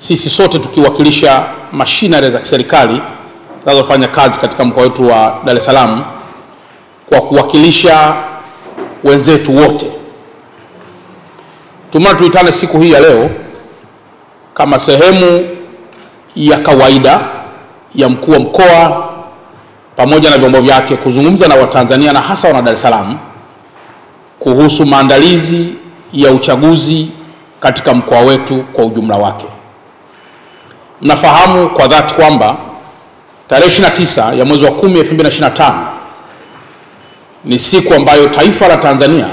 sisi sote tukiwakilisha machinery za kiserikali zinazofanya kazi katika mkoa wetu wa Dar es Salaam, kwa kuwakilisha wenzetu wote, tumeona tuitane siku hii ya leo kama sehemu ya kawaida ya mkuu wa mkoa pamoja na vyombo vyake kuzungumza na Watanzania na hasa wana Dar es Salaam kuhusu maandalizi ya uchaguzi katika mkoa wetu kwa ujumla wake. Mnafahamu kwa dhati kwamba tarehe 29 ya mwezi wa 10 2025 ni siku ambayo taifa la Tanzania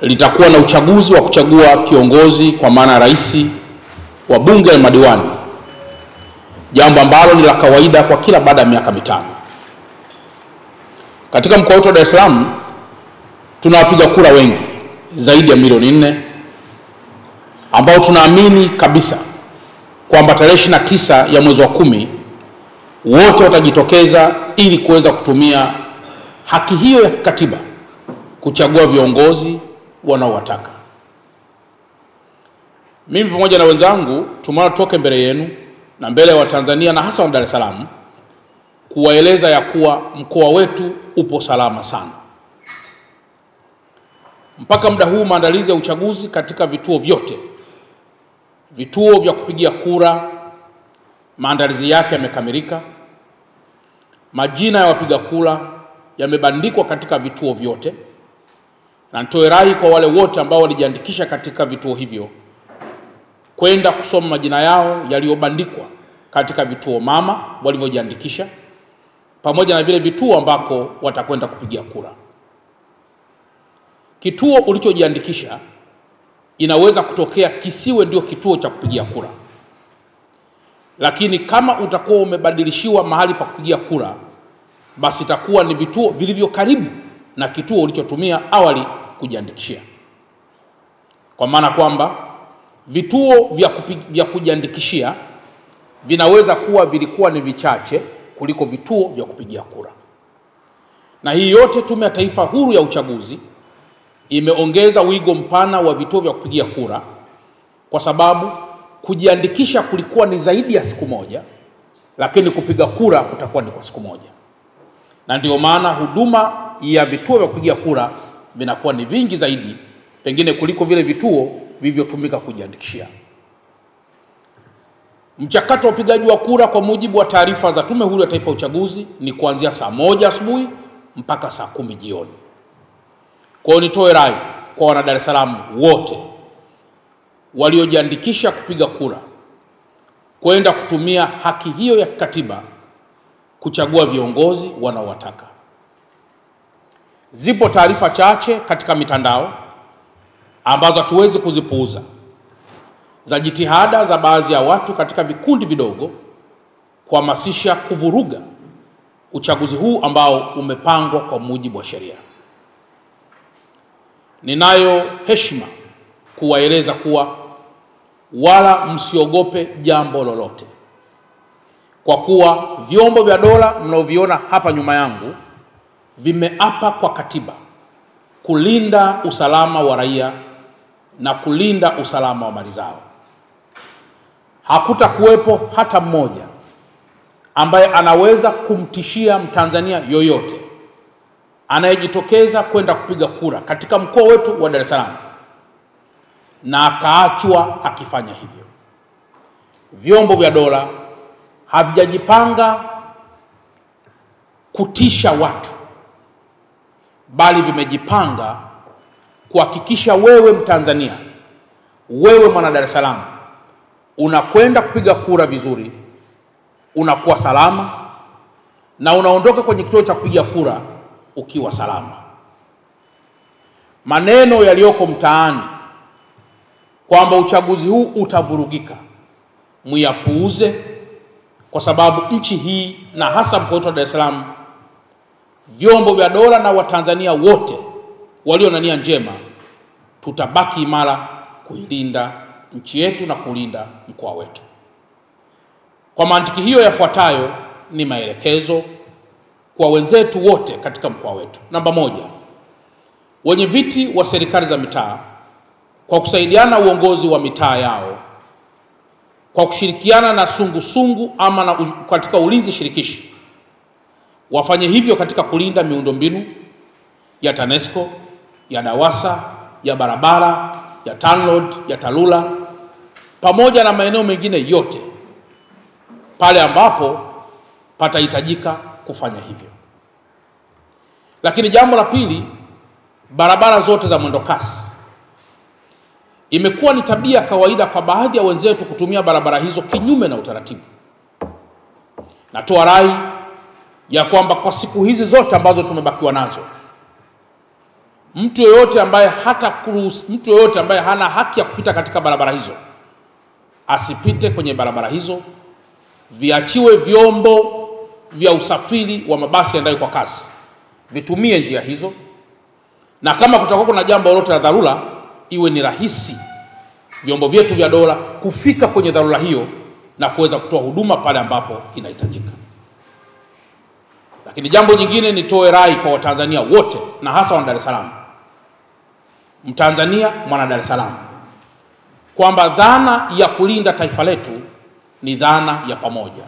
litakuwa na uchaguzi wa kuchagua kiongozi kwa maana rais, wa bunge na madiwani, jambo ambalo ni la kawaida kwa kila baada ya miaka mitano. Katika mkoa wetu wa Dar es Salaam tuna wapiga kura wengi zaidi ya milioni 4 ambao tunaamini kabisa kwamba tarehe 29 ya mwezi wa 10 wote watajitokeza ili kuweza kutumia haki hiyo ya katiba kuchagua viongozi wanaowataka. Mimi pamoja na wenzangu tumeona toke mbele yenu na mbele ya Watanzania na hasa wa Dar es Salaam kuwaeleza ya kuwa mkoa wetu upo salama sana. Mpaka muda huu maandalizi ya uchaguzi katika vituo vyote, vituo vya kupigia kura, maandalizi yake yamekamilika. Majina ya wapiga kura yamebandikwa katika vituo vyote, na nitoe rai kwa wale wote ambao walijiandikisha katika vituo hivyo kwenda kusoma majina yao yaliyobandikwa katika vituo mama walivyojiandikisha, pamoja na vile vituo ambako watakwenda kupigia kura. Kituo ulichojiandikisha inaweza kutokea kisiwe ndio kituo cha kupigia kura, lakini kama utakuwa umebadilishiwa mahali pa kupigia kura, basi itakuwa ni vituo vilivyo karibu na kituo ulichotumia awali kujiandikishia. Kwa maana kwamba vituo vya kujiandikishia vinaweza kuwa vilikuwa ni vichache kuliko vituo vya kupigia kura. Na hii yote Tume ya Taifa Huru ya Uchaguzi imeongeza wigo mpana wa vituo vya kupigia kura, kwa sababu kujiandikisha kulikuwa ni zaidi ya siku moja, lakini kupiga kura kutakuwa ni kwa siku moja. Na ndio maana huduma ya vituo vya kupigia kura vinakuwa ni vingi zaidi pengine kuliko vile vituo vilivyotumika kujiandikishia. Mchakato wa upigaji wa kura kwa mujibu wa taarifa za Tume Huru ya Taifa ya Uchaguzi ni kuanzia saa 1 asubuhi mpaka saa 10 jioni. Kwa hiyo nitoe rai kwa wana Dar es Salaam wote waliojiandikisha kupiga kura kwenda kutumia haki hiyo ya katiba kuchagua viongozi wanaowataka. Zipo taarifa chache katika mitandao ambazo hatuwezi kuzipuuza za jitihada za baadhi ya watu katika vikundi vidogo kuhamasisha kuvuruga uchaguzi huu ambao umepangwa kwa mujibu wa sheria. Ninayo heshima kuwaeleza kuwa wala msiogope jambo lolote, kwa kuwa vyombo vya dola mnaoviona hapa nyuma yangu vimeapa kwa katiba kulinda usalama wa raia na kulinda usalama wa mali zao. Hakutakuwepo hata mmoja ambaye anaweza kumtishia Mtanzania yoyote anayejitokeza kwenda kupiga kura katika mkoa wetu wa Dar es Salaam na akaachwa akifanya hivyo. Vyombo vya dola havijajipanga kutisha watu, bali vimejipanga kuhakikisha wewe Mtanzania, wewe mwana Dar es Salaam, unakwenda kupiga kura vizuri, unakuwa salama na unaondoka kwenye kituo cha kupiga kura ukiwa salama. Maneno yaliyoko mtaani kwamba uchaguzi huu utavurugika, muyapuuze, kwa sababu nchi hii na hasa mkoa wetu wa Dar es Salaam, vyombo vya dola na Watanzania wote walio na nia njema tutabaki imara kuilinda nchi yetu na kulinda mkoa wetu. Kwa mantiki hiyo, yafuatayo ni maelekezo kwa wenzetu wote katika mkoa wetu. Namba 1, wenye viti wa serikali za mitaa kwa kusaidiana uongozi wa mitaa yao kwa kushirikiana na sungusungu ama katika ulinzi shirikishi wafanye hivyo katika kulinda miundombinu ya TANESCO, ya DAWASA, ya barabara, ya TANROADS, ya TARURA pamoja na maeneo mengine yote pale ambapo patahitajika kufanya hivyo. Lakini jambo la pili, barabara zote za mwendo kasi. Imekuwa ni tabia kawaida kwa baadhi ya wenzetu kutumia barabara hizo kinyume na utaratibu. Natoa rai ya kwamba kwa siku hizi zote ambazo tumebakiwa nazo, mtu yoyote ambaye hana haki ya kupita katika barabara hizo asipite kwenye barabara hizo. Viachiwe vyombo vya usafiri wa mabasi yaendayo kwa kasi vitumie njia hizo, na kama kutakuwa kuna jambo lolote la dharura, iwe ni rahisi vyombo vyetu vya dola kufika kwenye dharura hiyo na kuweza kutoa huduma pale ambapo inahitajika. Lakini jambo jingine, nitoe rai kwa Watanzania wote na hasa wana Dar es Salaam, Mtanzania mwana Dar es Salaam, kwamba dhana ya kulinda taifa letu ni dhana ya pamoja.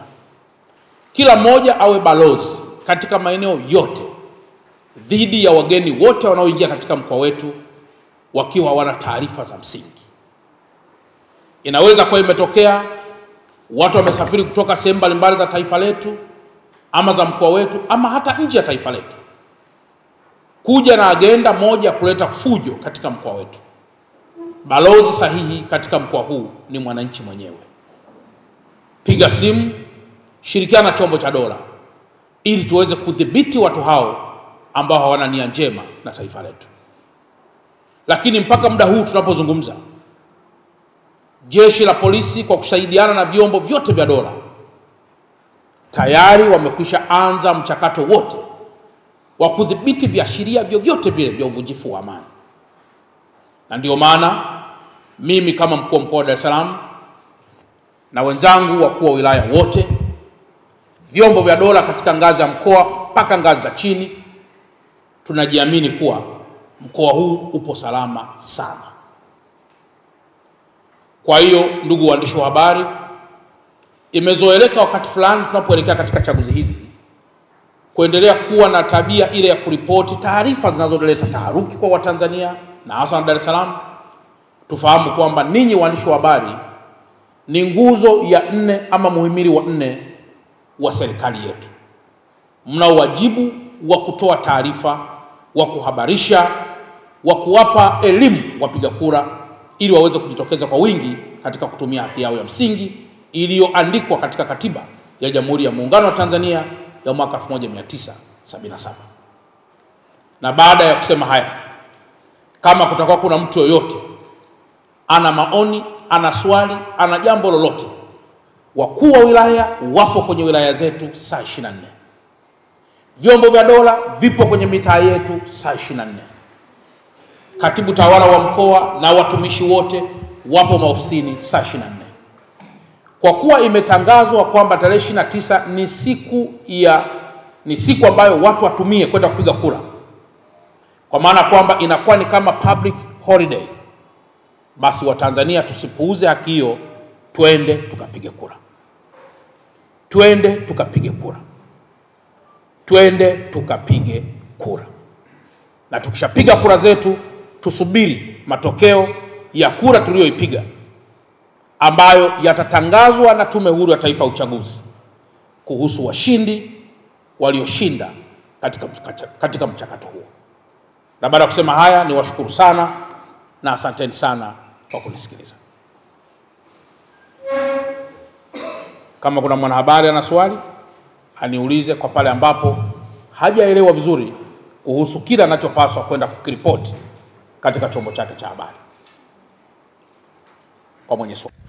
Kila mmoja awe balozi katika maeneo yote dhidi ya wageni wote wanaoingia katika mkoa wetu wakiwa hawana taarifa za msingi. Inaweza kuwa imetokea watu wamesafiri kutoka sehemu mbalimbali za taifa letu ama za mkoa wetu ama hata nje ya taifa letu kuja na agenda moja ya kuleta fujo katika mkoa wetu. Balozi sahihi katika mkoa huu ni mwananchi mwenyewe. Piga simu, shirikiana na chombo cha dola ili tuweze kudhibiti watu hao ambao hawana nia njema na taifa letu. Lakini mpaka muda huu tunapozungumza, jeshi la polisi kwa kusaidiana na vyombo vyote vya dola tayari wamekwisha anza mchakato wote wa kudhibiti viashiria vyovyote vile vya uvunjifu wa amani. Na ndio maana mimi kama mkuu wa mkoa wa Dar es Salaam na wenzangu wakuu wa wilaya wote, vyombo vya dola katika ngazi ya mkoa mpaka ngazi za chini, tunajiamini kuwa mkoa huu upo salama sana. Kwa hiyo, ndugu waandishi wa habari, imezoeleka wakati fulani tunapoelekea katika chaguzi hizi kuendelea kuwa na tabia ile ya kuripoti taarifa zinazoleta taharuki kwa Watanzania na hasa Dar es Salaam. Tufahamu kwamba ninyi waandishi wa habari ni nguzo ya 4 ama muhimili wa 4 wa serikali yetu. Mna wajibu wa kutoa taarifa, wa kuhabarisha, wa kuwapa elimu wapiga kura ili waweze kujitokeza kwa wingi katika kutumia haki yao ya msingi iliyoandikwa katika Katiba ya Jamhuri ya Muungano wa Tanzania ya mwaka 1977. Na baada ya kusema haya, kama kutakuwa kuna mtu yoyote ana maoni, ana swali, ana jambo lolote, wakuu wa wilaya wapo kwenye wilaya zetu saa 24. Vyombo vya dola vipo kwenye mitaa yetu saa 24. Katibu tawala wa mkoa na watumishi wote wapo maofisini saa 24. Kwa kuwa imetangazwa kwamba tarehe 29 ni siku ambayo watu watumie kwenda kupiga kura, kwa maana kwamba inakuwa ni kama public holiday, basi Watanzania tusipuuze haki hiyo, twende tukapige kura. Twende tukapige kura. Twende tukapige kura. Na tukishapiga kura zetu, tusubiri matokeo ya kura tuliyoipiga ambayo yatatangazwa na Tume Huru ya Taifa ya Uchaguzi kuhusu washindi walioshinda katika mchakato huo. Na baada ya kusema haya, niwashukuru sana na asanteni sana kwa kunisikiliza. Kama kuna mwanahabari ana swali, aniulize kwa pale ambapo hajaelewa vizuri kuhusu kila anachopaswa kwenda kukiripoti katika chombo chake cha habari. Kwa mwenye swali.